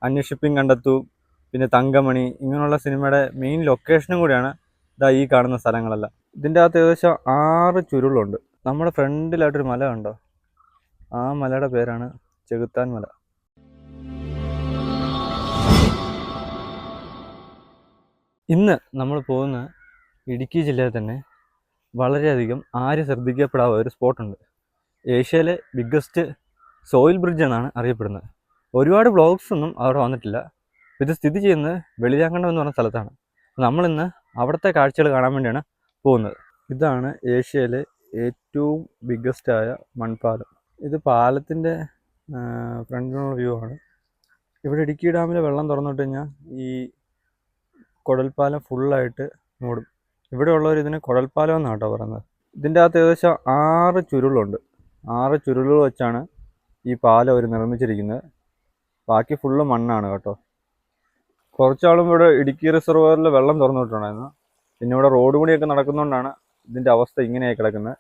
അന്വേഷിപ്പിൻ കണ്ടെത്തൂ, പിന്നെ തങ്കമണി, ഇങ്ങനെയുള്ള സിനിമയുടെ മെയിൻ ലൊക്കേഷനും കൂടിയാണ് ഇതാ ഈ കാണുന്ന സ്ഥലങ്ങളെല്ലാം. ഇതിൻ്റെ അകത്ത് ഏകദേശം 6 ചുരുളുണ്ട്. നമ്മുടെ ഫ്രണ്ടിലായിട്ടൊരു മല കണ്ടോ, ആ മലയുടെ പേരാണ് ചെകുത്താൻ മല. ഇന്ന് നമ്മൾ പോകുന്ന ഇടുക്കി ജില്ലയിൽ തന്നെ വളരെയധികം ആരും ശ്രദ്ധിക്കപ്പെടാത്ത ഒരു സ്പോട്ടുണ്ട്. ഏഷ്യയിലെ ബിഗ്ഗസ്റ്റ് സോയിൽ ബ്രിഡ്ജ് എന്നാണ് അറിയപ്പെടുന്നത്. ഒരുപാട് വ്ളോഗ്സ് ഒന്നും അവിടെ വന്നിട്ടില്ല. ഇത് സ്ഥിതി ചെയ്യുന്നത് വെളിയാങ്കണ്ടം എന്ന് പറഞ്ഞ സ്ഥലത്താണ്. നമ്മളിന്ന് അവിടുത്തെ കാഴ്ചകൾ കാണാൻ വേണ്ടിയാണ് പോകുന്നത്. ഇതാണ് ഏഷ്യയിലെ ഏറ്റവും ബിഗ്ഗസ്റ്റായ മൺപാലം. ഇത് പാലത്തിൻ്റെ ഫ്രണ്ടിലുള്ള വ്യൂ ആണ്. ഇവിടെ ഇടുക്കി ഡാമിലെ വെള്ളം തുറന്നിട്ട് കഴിഞ്ഞാൽ ഈ കുഴൽപ്പാലം ഫുള്ളായിട്ട് മൂടും. ഇവിടെ ഉള്ളവർ ഇതിന് കുഴൽപ്പാലം എന്നാണ് കേട്ടോ പറയുന്നത്. ഇതിൻ്റെ അകത്ത് ഏകദേശം 6 ചുരുളുണ്ട്. 6 ചുരുളുകൾ വെച്ചാണ് ഈ പാലം അവർ നിർമ്മിച്ചിരിക്കുന്നത്. ബാക്കി ഫുള്ള് മണ്ണാണ് കേട്ടോ. കുറച്ചാളും ഇവിടെ ഇടുക്കി റിസർവോയറിൽ വെള്ളം തുറന്നു വിട്ടിട്ടുണ്ടായിരുന്നു. പിന്നെ ഇവിടെ റോഡ് പണിയൊക്കെ നടക്കുന്നതുകൊണ്ടാണ് ഇതിൻ്റെ അവസ്ഥ ഇങ്ങനെയായി കിടക്കുന്നത്.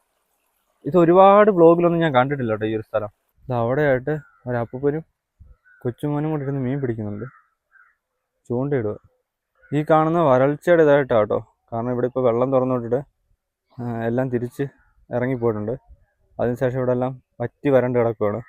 ഇത് ഒരുപാട് ബ്ലോഗിലൊന്നും ഞാൻ കണ്ടിട്ടില്ല കേട്ടോ ഈ ഒരു സ്ഥലം. ഇത് അവിടെയായിട്ട് ഒരപ്പൂപ്പനും കൊച്ചുമോനും കൂടി ഇരുന്ന് മീൻ പിടിക്കുന്നുണ്ട്, ചൂണ്ടയിടുക. ഈ കാണുന്ന വരൾച്ചയുടെ ഇതായിട്ടാണ് കേട്ടോ. കാരണം ഇവിടെ ഇപ്പോൾ വെള്ളം തുറന്നു വിട്ടിട്ട് എല്ലാം തിരിച്ച് ഇറങ്ങിപ്പോയിട്ടുണ്ട്. അതിനുശേഷം ഇവിടെ എല്ലാം വറ്റി വരണ്ട് കിടക്കുകയാണ്.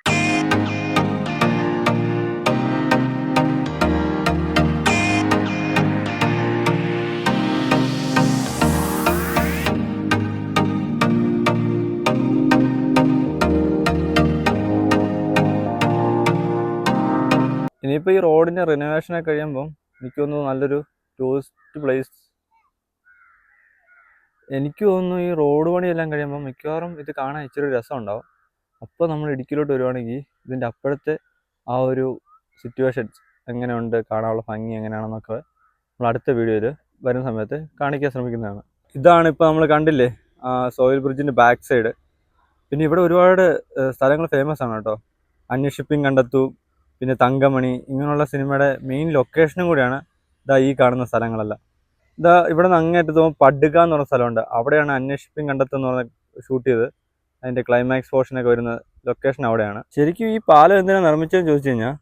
ഇനിയിപ്പോൾ ഈ റോഡിൻ്റെ റിനോവേഷനൊക്കെ കഴിയുമ്പം എനിക്ക് തോന്നുന്നു നല്ലൊരു ടൂറിസ്റ്റ് പ്ലേസ്. എനിക്ക് തോന്നുന്നു ഈ റോഡ് പണിയെല്ലാം കഴിയുമ്പോൾ മിക്കവാറും ഇത് കാണാൻ ഇച്ചിരി രസം ഉണ്ടാവും. അപ്പോൾ നമ്മൾ ഇടുക്കിയിലോട്ട് വരുവാണെങ്കിൽ ഇതിൻ്റെ അപ്പോഴത്തെ ആ ഒരു സിറ്റുവേഷൻസ് എങ്ങനെയുണ്ട്, കാണാനുള്ള ഭംഗി എങ്ങനെയാണെന്നൊക്കെ നമ്മൾ അടുത്ത വീഡിയോയിൽ വരുന്ന സമയത്ത് കാണിക്കാൻ ശ്രമിക്കുന്നതാണ്. ഇതാണ് ഇപ്പോൾ നമ്മൾ കണ്ടില്ലേ സോയിൽ ബ്രിഡ്ജിൻ്റെ ബാക്ക് സൈഡ്. പിന്നെ ഇവിടെ ഒരുപാട് സ്ഥലങ്ങൾ ഫേമസ് ആണ് കേട്ടോ. അന്വേഷിപ്പിൻ കണ്ടെത്തൂ, പിന്നെ തങ്കമണി, ഇങ്ങനെയുള്ള സിനിമയുടെ മെയിൻ ലൊക്കേഷനും കൂടിയാണ് ഇതാ ഈ കാണുന്ന സ്ഥലങ്ങളെല്ലാം. ഇതാ ഇവിടെ നിന്ന് അങ്ങേറ്റത്ത് പോകുമ്പോൾ പടുക എന്ന് പറഞ്ഞ സ്ഥലമുണ്ട്. അവിടെയാണ് അന്വേഷിപ്പിൻ കണ്ടെത്തെന്ന് പറഞ്ഞ ഷൂട്ട് ചെയ്ത് അതിൻ്റെ ക്ലൈമാക്സ് പോർഷനൊക്കെ വരുന്ന ലൊക്കേഷൻ അവിടെയാണ്. ശരിക്കും ഈ പാലം എന്തിനാണ് നിർമ്മിച്ചതെന്ന് ചോദിച്ചു കഴിഞ്ഞാൽ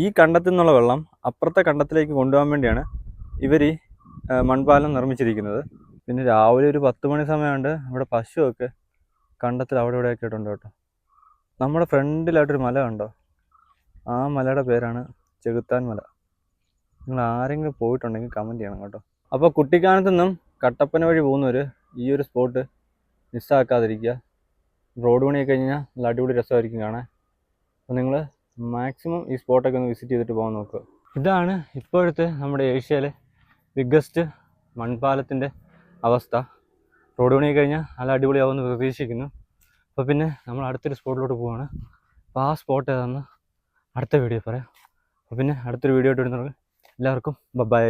ഈ കണ്ടത്തിൽ നിന്നുള്ള വെള്ളം അപ്പുറത്തെ കണ്ടത്തിലേക്ക് കൊണ്ടുപോകാൻ വേണ്ടിയാണ് ഇവർ ഈ മൺപാലം നിർമ്മിച്ചിരിക്കുന്നത്. പിന്നെ രാവിലെ ഒരു 10 മണി സമയമുണ്ട്. ഇവിടെ പശുവൊക്കെ കണ്ടത്തിൽ അവിടെ ഇവിടെയൊക്കെ ഇട്ടുണ്ട് കേട്ടോ. നമ്മുടെ ഫ്രണ്ടിലായിട്ടൊരു മല കണ്ടോ, ആ മലയുടെ പേരാണ് ചെകുത്താൻ മല. നിങ്ങൾ ആരെങ്കിലും പോയിട്ടുണ്ടെങ്കിൽ കമൻറ്റ് ചെയ്യണം കേട്ടോ. അപ്പോൾ കുട്ടിക്കാനത്തു നിന്നും കട്ടപ്പന വഴി പോകുന്നവർ ഈ ഒരു സ്പോട്ട് മിസ്സാക്കാതിരിക്കുക. റോഡ് പണിയൊക്കെ കഴിഞ്ഞാൽ നല്ല അടിപൊളി രസമായിരിക്കും കാണാൻ. അപ്പോൾ നിങ്ങൾ മാക്സിമം ഈ സ്പോട്ടൊക്കെ ഒന്ന് വിസിറ്റ് ചെയ്തിട്ട് പോകാൻ നോക്കുക. ഇതാണ് ഇപ്പോഴത്തെ നമ്മുടെ ഏഷ്യയിലെ ബിഗ്ഗസ്റ്റ് മൺപാലത്തിൻ്റെ അവസ്ഥ. റോഡ് പണിയൊക്കെ കഴിഞ്ഞാൽ നല്ല അടിപൊളിയാവുമെന്ന് പ്രതീക്ഷിക്കുന്നു. അപ്പോൾ പിന്നെ നമ്മൾ അടുത്തൊരു സ്പോട്ടിലോട്ട് പോവുകയാണ്. അപ്പോൾ ആ സ്പോട്ട് ഏതാണെന്ന് അടുത്ത വീഡിയോ പറയാം. അപ്പോൾ പിന്നെ അടുത്തൊരു വീഡിയോ ആയിട്ട് വരുന്നവർക്ക് എല്ലാവർക്കും ബൈ.